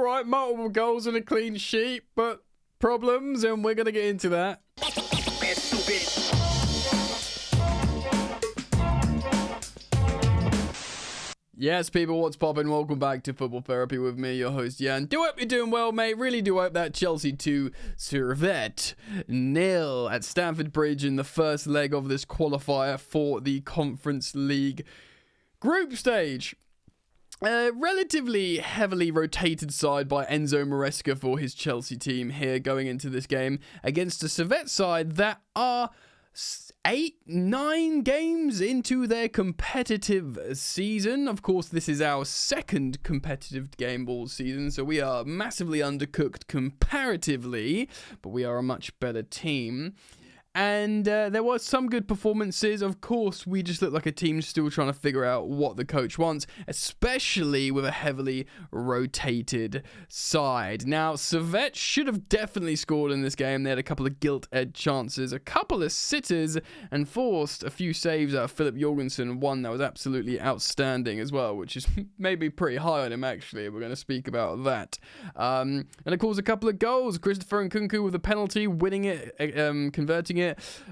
right, multiple goals and a clean sheet, but problems, and we're going to get into that. Yes, people, what's poppin'? Welcome back to Football Therapy with me, your host, Jan. Do hope you're doing well, mate. Really do hope that Chelsea 2, Servette 0 at Stamford Bridge in the first leg of this qualifier for the Conference League group stage. A relatively heavily rotated side by Enzo Maresca for his Chelsea team here going into this game against a Servette side that are 8-9 games into their competitive season. Of course, this is our second competitive game all season, so we are massively undercooked comparatively, but we are a much better team. And there were some good performances. Of course, we just look like a team still trying to figure out what the coach wants, especially with a heavily rotated side. Now, Servette should have definitely scored in this game. They had a couple of gilt-edged chances, a couple of sitters, and forced a few saves out of Philip Jorgensen. One that was absolutely outstanding as well, which is maybe pretty high on him, actually. We're going to speak about that. And, of course, a couple of goals. Christopher Nkunku with a penalty, winning it, converting it.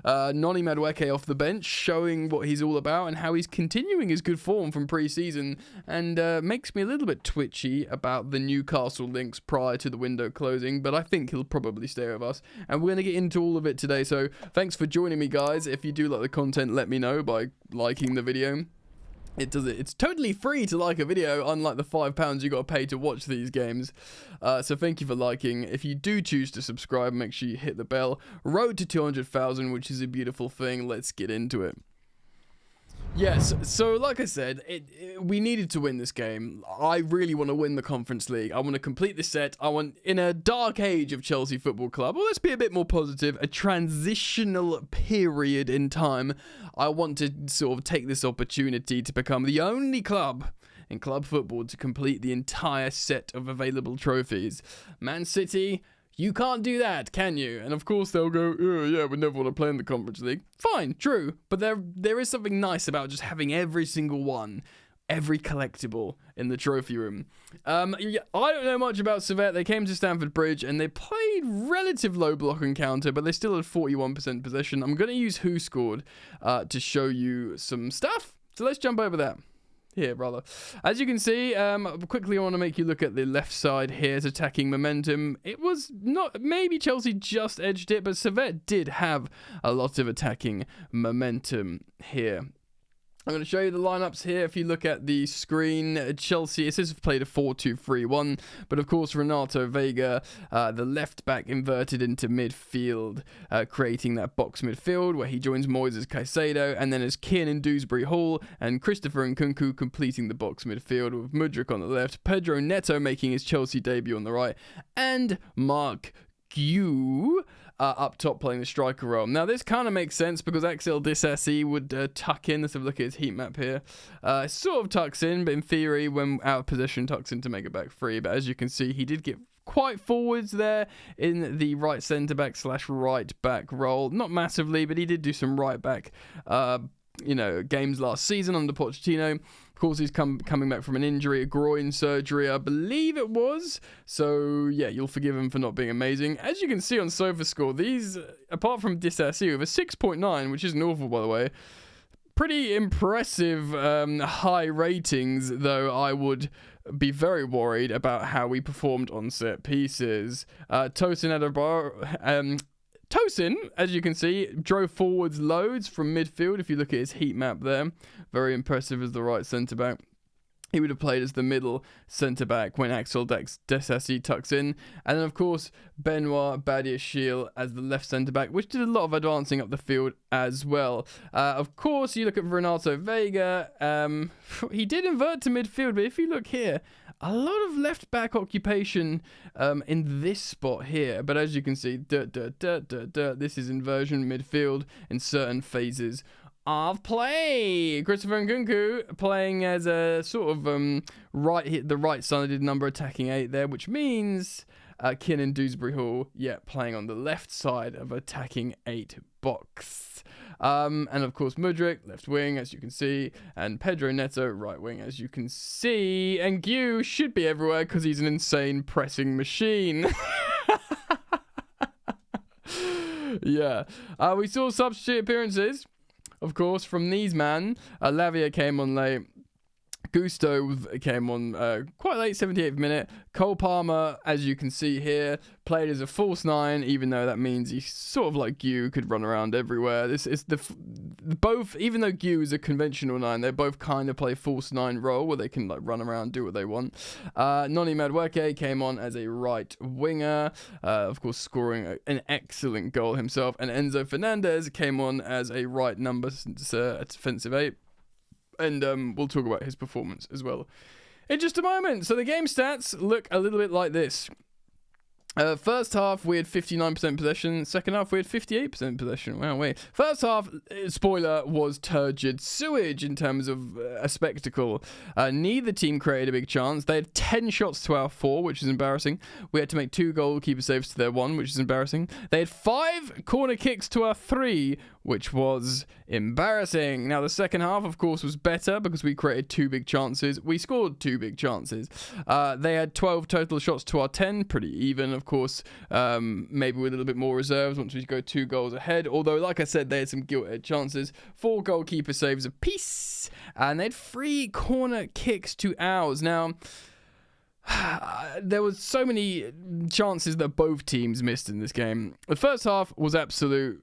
Noni Madueke off the bench, showing what he's all about and how he's continuing his good form from pre-season, and makes me a little bit twitchy about the Newcastle links prior to the window closing, but I think he'll probably stay with us, and we're going to get into all of it today. So thanks for joining me, guys. If you do like the content, let me know by liking the video. It's totally free to like a video, unlike the £5 you got to pay to watch these games. So thank you for liking. If you do choose to subscribe, make sure you hit the bell. Road to 200,000, which is a beautiful thing. Let's get into it. Yes, so like I said, we needed to win this game. I really want to win the Conference League. I want to complete the set. I want, in a dark age of Chelsea Football Club, well, let's be a bit more positive, a transitional period in time, I want to sort of take this opportunity to become the only club in club football to complete the entire set of available trophies. Man City, you can't do that, can you? And of course they'll go, oh, yeah, we never want to play in the Conference League. Fine, true. But there is something nice about just having every single one, every collectible in the trophy room. I don't know much about Servette. They came to Stamford Bridge and they played relative low block and counter, but they still had 41% possession. I'm going to use who scored to show you some stuff. So let's jump over that. Here, rather. As you can see, quickly I want to make you look at the left side here. It's attacking momentum. It was not, maybe Chelsea just edged it, but Servette did have a lot of attacking momentum here. I'm going to show you the lineups here. If you look at the screen, Chelsea, it says played a 4-2-3-1, but of course Renato Vega, the left back, inverted into midfield, creating that box midfield where he joins Moises Caicedo, and then as Kiernan Dewsbury Hall and Christopher Nkunku completing the box midfield with Mudryk on the left, Pedro Neto making his Chelsea debut on the right, and Mark Guew up top playing the striker role. Now this kind of makes sense because Axel Disasi would tuck in. Let's have a look at his heat map here. Sort of tucks in, but in theory when out of position tucks in to make it back free. But as you can see, he did get quite forwards there in the right centre back / right back role. Not massively, but he did do some right back games last season under Pochettino. Of course, he's coming back from an injury, a groin surgery, I believe it was. So, yeah, you'll forgive him for not being amazing. As you can see on SofaScore, these, apart from Disasi, with a 6.9, which isn't awful, by the way, pretty impressive high ratings, though I would be very worried about how we performed on set pieces. Tosin, as you can see, drove forwards loads from midfield. If you look at his heat map there, very impressive as the right centre-back. He would have played as the middle centre-back when Axel Disasi tucks in. And then, of course, Benoit Badiashile as the left centre-back, which did a lot of advancing up the field as well. Of course, you look at Renato Vega. He did invert to midfield, but if you look here, a lot of left-back occupation in this spot here. But as you can see, this is inversion midfield in certain phases of play. Christopher Nkunku playing as a sort of the right-sided number attacking 8 there, which means Kiernan Dewsbury Hall, playing on the left side of attacking 8 box. And of course, Mudryk, left wing, as you can see, and Pedro Neto, right wing, as you can see. And Gu should be everywhere because he's an insane pressing machine. We saw substitute appearances, of course, from these man. Lavia came on late. Gusto came on quite late, 78th minute. Cole Palmer, as you can see here, played as a false 9, even though that means he's sort of like Gu, could run around everywhere. This is both, even though Gu is a conventional 9, they both kind of play false 9 role where they can like run around, do what they want. Noni Madueke came on as a right winger, of course scoring an excellent goal himself, and Enzo Fernandez came on as a right number, a defensive 8. And we'll talk about his performance as well in just a moment. So the game stats look a little bit like this. First half, we had 59% possession. Second half, we had 58% possession. Wow, wait. First half, spoiler, was turgid sewage in terms of a spectacle. Neither team created a big chance. They had 10 shots to our 4, which is embarrassing. We had to make 2 goalkeeper saves to their 1, which is embarrassing. They had 5 corner kicks to our 3, which was embarrassing. Now, the second half, of course, was better because we created 2 big chances. We scored 2 big chances. They had 12 total shots to our 10, pretty even, of course. Maybe with a little bit more reserves once we go 2 goals ahead. Although, like I said, they had some gilt-edged chances. 4 goalkeeper saves apiece. And they had 3 corner kicks to ours. Now, there was so many chances that both teams missed in this game. The first half was absolute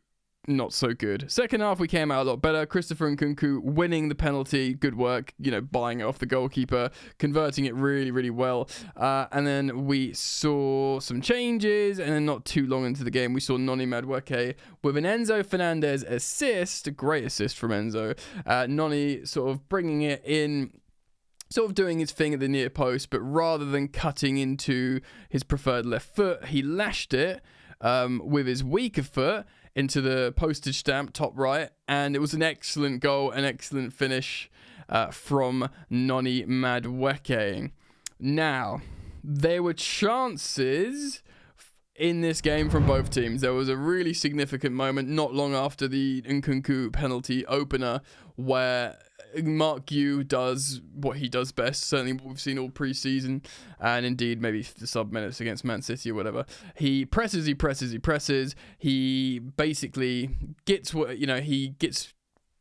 not so good. Second half, we came out a lot better. Christopher Nkunku winning the penalty. Good work, buying it off the goalkeeper, converting it really, really well. And then we saw some changes, and then not too long into the game, we saw Noni Madueke with an Enzo Fernandez assist, a great assist from Enzo. Noni sort of bringing it in, sort of doing his thing at the near post, but rather than cutting into his preferred left foot, he lashed it with his weaker foot into the postage stamp top right, and it was an excellent goal, an excellent finish from Noni Madueke. Now, there were chances in this game from both teams. There was a really significant moment not long after the Nkunku penalty opener where Mark Gu does what he does best, certainly what we've seen all pre-season, and indeed maybe the sub minutes against Man City or whatever. He presses. He basically gets he gets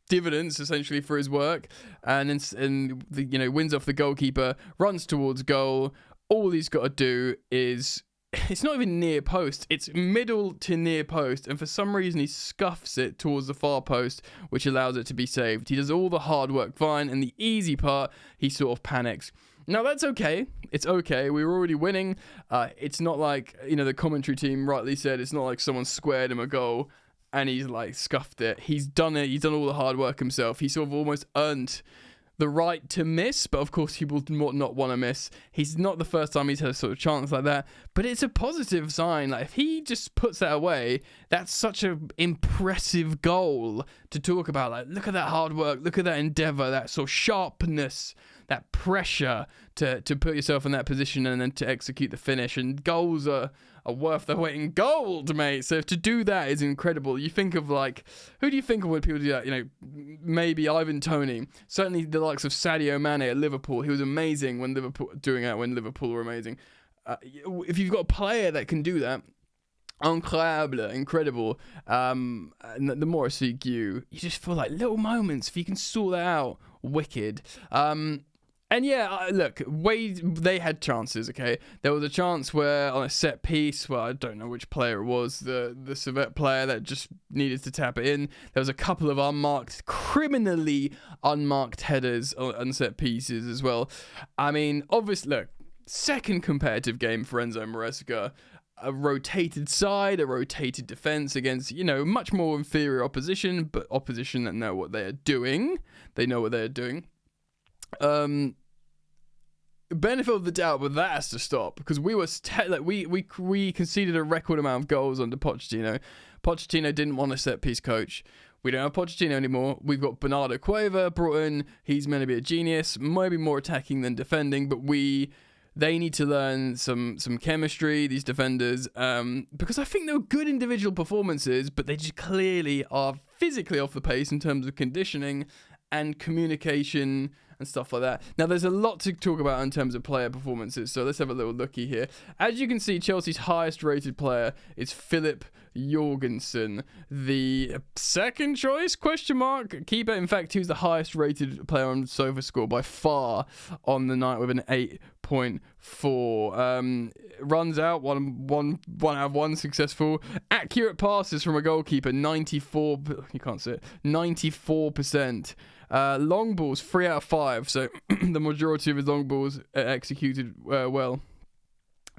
dividends essentially for his work, and wins off the goalkeeper, runs towards goal. All he's got to do is, it's not even near post, it's middle to near post, and for some reason he scuffs it towards the far post, which allows it to be saved. He does all the hard work fine, and the easy part, he sort of panics. Now that's okay, it's okay, we were already winning. It's not like, the commentary team rightly said, it's not like someone squared him a goal and he's like scuffed it. He's done it, he's done all the hard work himself. He sort of almost earned the right to miss, but of course he will not want to miss. He's not the first time he's had a sort of chance like that, but it's a positive sign. Like, if he just puts that away, that's such an impressive goal to talk about. Like, look at that hard work, look at that endeavor, that sort of sharpness, that pressure to put yourself in that position and then to execute the finish. And goals are worth their weight in gold, mate. So to do that is incredible. You think of, like, who do you think of when people do that? Maybe Ivan Toney. Certainly the likes of Sadio Mane at Liverpool. He was amazing when Liverpool were amazing. If you've got a player that can do that, incroyable, incredible. And the more I see Gu, you just feel like little moments, if you can sort that out, wicked. And yeah, look, they had chances, okay? There was a chance where on a set piece, well, I don't know which player it was, the Servette player that just needed to tap it in. There was a couple of criminally unmarked headers on set pieces as well. I mean, obviously, look, second competitive game for Enzo Maresca. A rotated side, a rotated defense against, much more inferior opposition, but opposition that know what they are doing. They know what they are doing. Benefit of the doubt, but that has to stop because we were we conceded a record amount of goals under Pochettino. Pochettino didn't want a set piece coach. We don't have Pochettino anymore. We've got Bernardo Cueva brought in. He's meant to be a genius, maybe more attacking than defending, but we they need to learn some chemistry, these defenders, because I think they're good individual performances, but they just clearly are physically off the pace in terms of conditioning and communication and stuff like that. Now, there's a lot to talk about in terms of player performances, so let's have a little looky here. As you can see, Chelsea's highest rated player is Philip Jorgensen, the second choice, keeper. In fact, he was the highest rated player on SofaScore by far on the night with an 8.4. Runs out, one out of one successful. Accurate passes from a goalkeeper, 94, you can't see it, 94%. Long balls, 3 out of 5, so the majority of his long balls executed well.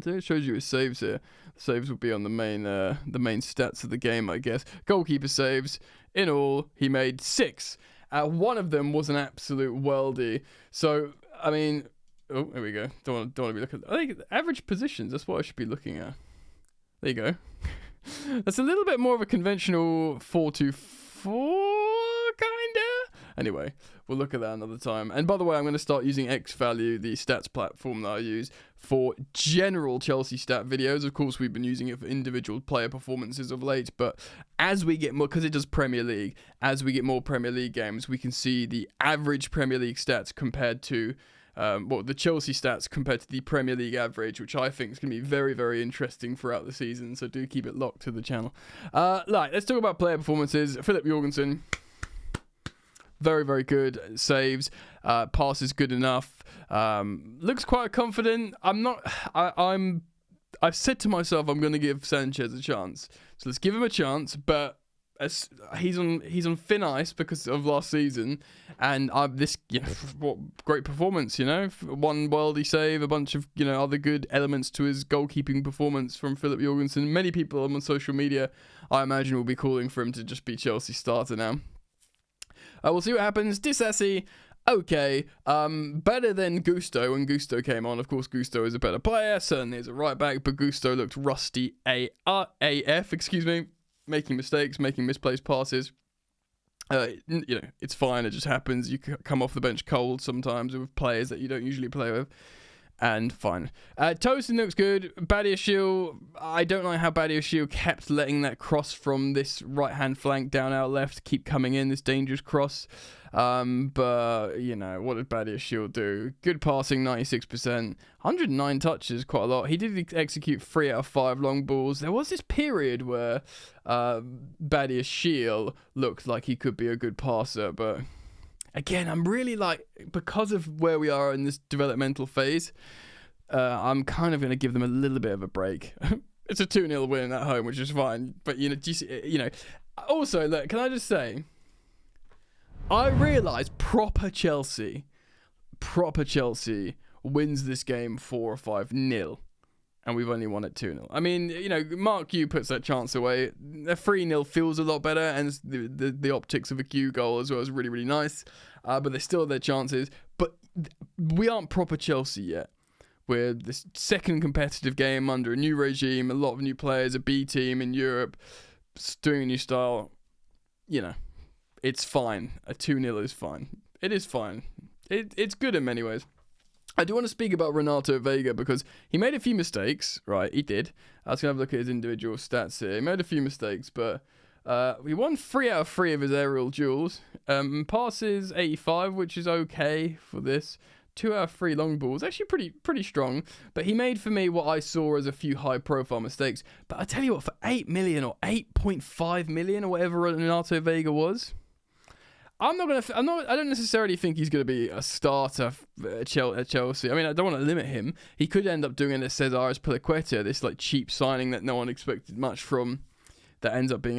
So it shows you his saves here. The saves will be on the main stats of the game, I guess. Goalkeeper saves. In all, he made 6. One of them was an absolute worldie. So, I mean, oh, there we go. Don't want to be looking. I think average positions. That's what I should be looking at. There you go. That's a little bit more of a conventional 4-2-4 kinda. Anyway, we'll look at that another time. And by the way, I'm going to start using X-Value, the stats platform that I use, for general Chelsea stat videos. Of course, we've been using it for individual player performances of late, but as we get more, because it does Premier League, as we get more Premier League games, we can see the average Premier League stats compared to the Chelsea stats compared to the Premier League average, which I think is going to be very, very interesting throughout the season. So do keep it locked to the channel. Let's talk about player performances. Philip Jorgensen. Very, very good. Saves. Pass is good enough. Looks quite confident. I've said to myself I'm going to give Sanchez a chance. So let's give him a chance. But he's on thin ice because of last season. And what great performance, one worldy save, a bunch of other good elements to his goalkeeping performance from Philip Jorgensen. Many people on social media, I imagine, will be calling for him to just be Chelsea starter now. We'll see what happens. Disassi, okay. Better than Gusto when Gusto came on. Of course, Gusto is a better player. Certainly is a right back, but Gusto looked rusty AF, making mistakes, making misplaced passes. It's fine. It just happens. You come off the bench cold sometimes with players that you don't usually play with. And fine. Tosin looks good. Badiashile, I don't like how Badiashile kept letting that cross from this right-hand flank down our left keep coming in, this dangerous cross. But, what did Badiashile do? Good passing, 96%. 109 touches, quite a lot. He did execute 3 out of 5 long balls. There was this period where Badiashile looked like he could be a good passer, but... Again, I'm really because of where we are in this developmental phase, I'm kind of going to give them a little bit of a break. It's a 2-0 win at home, which is fine. But, also, look, can I just say, I realise proper Chelsea wins this game 4 or 5-0. And we've only won it 2-0. I mean, Mark Q puts that chance away. A 3-0 feels a lot better, and the optics of a Q goal as well is really, really nice. But they still have their chances. But we aren't proper Chelsea yet. We're this second competitive game under a new regime, a lot of new players, a B team in Europe, doing a new style. It's fine. A 2-0 is fine. It is fine. It's good in many ways. I do want to speak about Renato Vega because he made a few mistakes, right? He did. I was going to have a look at his individual stats here. He made a few mistakes, but we won 3 out of 3 of his aerial duels. Passes 85, which is okay for this. 2 out of 3 long balls, actually pretty strong. But he made for me what I saw as a few high-profile mistakes. But I tell you what, for 8 million or 8.5 million or whatever Renato Vega was. I don't necessarily think he's going to be a starter at Chelsea. I mean, I don't want to limit him. He could end up doing it at Cesar's Piliqueta, this cheap signing that no one expected much from. That ends up being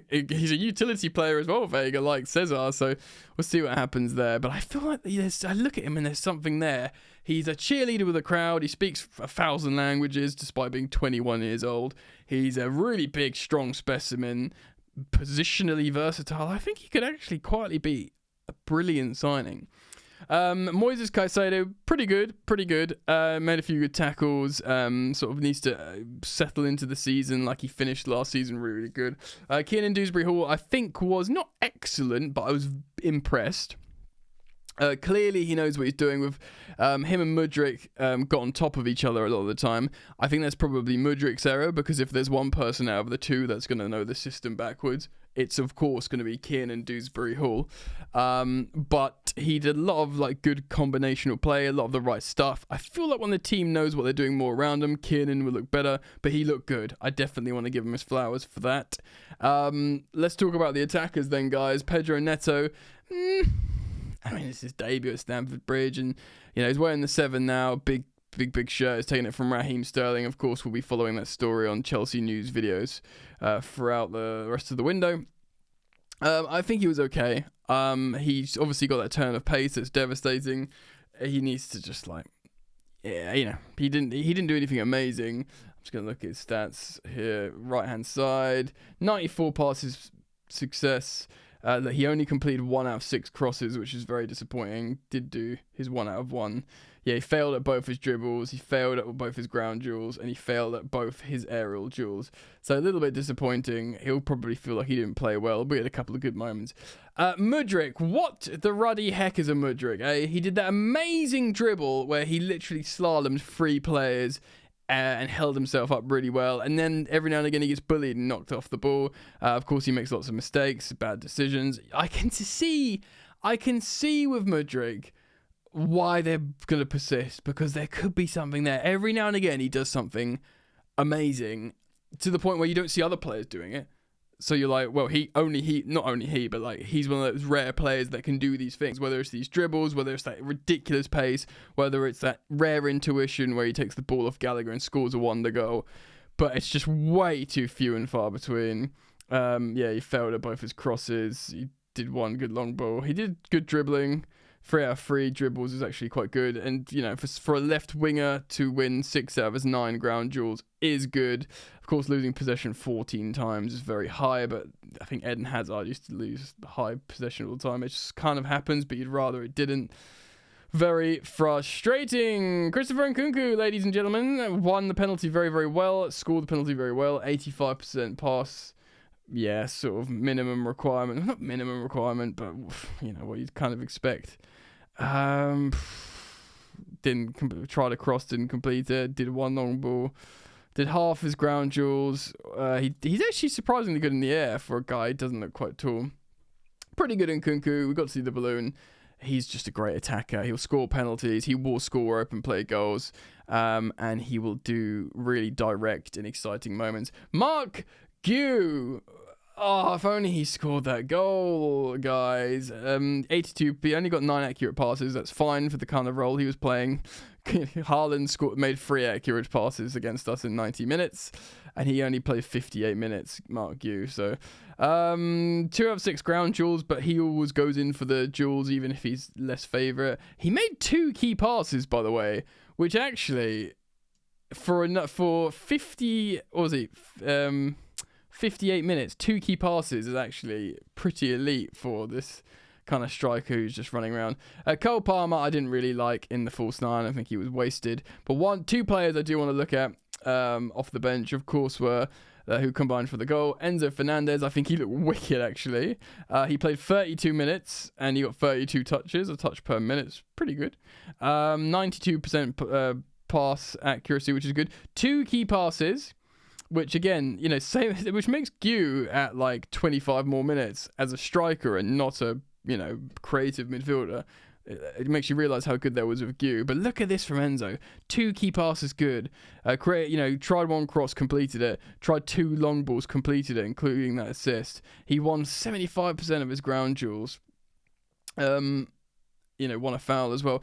he's a utility player as well, Vega, like Cesar. So we'll see what happens there. But I feel like I look at him and there's something there. He's a cheerleader with a crowd. He speaks 1,000 languages despite being 21 years old. He's a really big, strong specimen. Positionally versatile. I think he could actually quietly be a brilliant signing. Moises Caicedo, pretty good. Made a few good tackles. Sort of needs to settle into the season like he finished last season really good. Kiernan Dewsbury Hall, I think, was not excellent, but I was impressed. Clearly, he knows what he's doing with him and Mudryk got on top of each other a lot of the time. I think that's probably Mudryk's error, because if there's one person out of the two that's going to know the system backwards, it's of course going to be Kiernan Dewsbury Hall. But he did a lot of like good combinational play, a lot of the right stuff. I feel like when the team knows what they're doing more around him, Kiernan will look better, but he looked good. I definitely want to give him his flowers for that. Let's talk about the attackers then, guys. Pedro Neto. I mean, it's his debut at Stamford Bridge, and he's wearing the 7 now. Big shirt. He's taking it from Raheem Sterling. Of course, we'll be following that story on Chelsea news videos throughout the rest of the window. I think he was okay. He's obviously got that turn of pace that's devastating. He needs to just he didn't do anything amazing. I'm just gonna look at his stats here. Right hand side, 94 passes success. That he only completed 1 out of 6 crosses, which is very disappointing. Did do his 1 out of 1. Yeah, he failed at both his dribbles, he failed at both his ground duels, and he failed at both his aerial duels. So a little bit disappointing. He'll probably feel like he didn't play well, but he had a couple of good moments. Mudryk, what the ruddy heck is a Mudryk? He did that amazing dribble where he literally slalomed 3 players and held himself up really well, and then every now and again he gets bullied and knocked off the ball. Of course, he makes lots of mistakes, bad decisions. I can see with Mudryk why they're going to persist, because there could be something there. Every now and again he does something amazing to the point where you don't see other players doing it. So you're like, well, not only he, but like he's one of those rare players that can do these things, whether it's these dribbles, whether it's that ridiculous pace, whether it's that rare intuition where he takes the ball off Gallagher and scores a wonder goal. But it's just way too few and far between. He failed at both his crosses. He did 1 good long ball. He did good dribbling. 3 out of 3 dribbles is actually quite good. And, for a left winger to win 6 out of his 9 ground duels is good. Of course, losing possession 14 times is very high, but I think Eden Hazard used to lose high possession all the time. It just kind of happens, but you'd rather it didn't. Very frustrating. Christopher Nkunku, ladies and gentlemen, won the penalty very, very well, scored the penalty very well, 85% pass. Yeah, sort of minimum requirement. Not minimum requirement, but, what you'd kind of expect. Didn't try to cross, didn't complete it, did 1 long ball, did half his ground duels. He's actually surprisingly good in the air for a guy who doesn't look quite tall. Pretty good in Nkunku. We got to see the balloon. He's just a great attacker. He'll score penalties, he will score open play goals, and he will do really direct and exciting moments. Mark Gue. Oh, if only he scored that goal, guys. 82, he only got 9 accurate passes. That's fine for the kind of role he was playing. Haaland made 3 accurate passes against us in 90 minutes, and he only played 58 minutes, Mark Gue. So, 2 out of 6 ground duels, but he always goes in for the duels, even if he's less favourite. He made 2 key passes, by the way, which actually, for 50, what was he? 58 minutes, 2 key passes is actually pretty elite for this kind of striker who's just running around. Cole Palmer, I didn't really like in the false 9. I think he was wasted. But 2 players I do want to look at off the bench, of course, were who combined for the goal. Enzo Fernandez, I think he looked wicked, actually. He played 32 minutes, and he got 32 touches, a touch per minute. It's pretty good. 92% pass accuracy, which is good. 2 key passes, which again, which makes Gue at like 25 more minutes as a striker and not a, creative midfielder. It makes you realise how good that was with Gue. But look at this from Enzo. 2 key passes, good. Tried 1 cross, completed it. Tried 2 long balls, completed it, including that assist. He won 75% of his ground duels. Won a foul as well.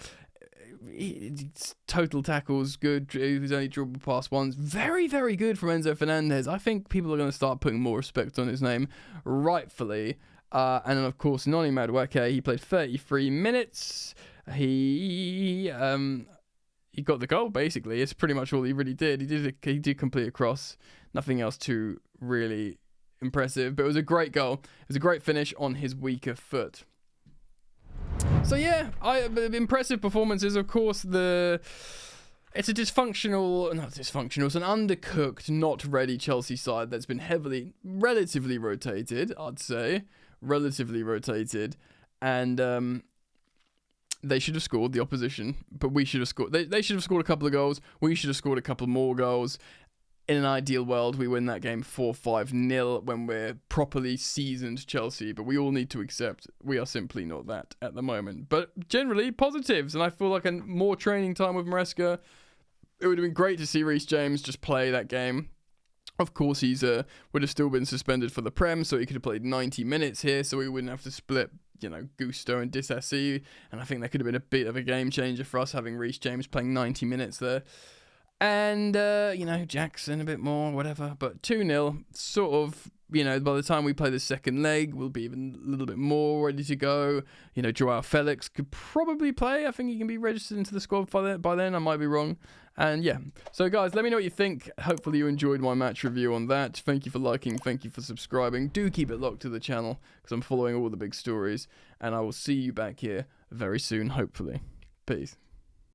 Total tackles, good. He was only dribbled past once. Very, very good from Enzo Fernandez. I think people are going to start putting more respect on his name, rightfully. And then, of course, Noni Madueke, he played 33 minutes. He got the goal, basically. It's pretty much all he really did. He did complete a cross. Nothing else too really impressive, but it was a great goal. It was a great finish on his weaker foot. So yeah, impressive performances. Of course, it's a it's an undercooked, not ready Chelsea side that's been relatively rotated, I'd say, and they should have scored, the opposition, but we should have scored. They should have scored a couple of goals. We should have scored a couple more goals. In an ideal world, we win that game 4-5-0 when we're properly seasoned Chelsea, but we all need to accept we are simply not that at the moment. But generally, positives, and I feel like more training time with Maresca. It would have been great to see Reece James just play that game. Of course, he's would have still been suspended for the Prem, so he could have played 90 minutes here, so we wouldn't have to split, Gusto and Disasi, and I think that could have been a bit of a game changer for us, having Reece James playing 90 minutes there. And, Jackson a bit more, whatever. But 2-0, sort of, by the time we play the second leg, we'll be even a little bit more ready to go. Joao Felix could probably play. I think he can be registered into the squad by then. I might be wrong. And, yeah. So, guys, let me know what you think. Hopefully you enjoyed my match review on that. Thank you for liking. Thank you for subscribing. Do keep it locked to the channel because I'm following all the big stories. And I will see you back here very soon, hopefully. Peace.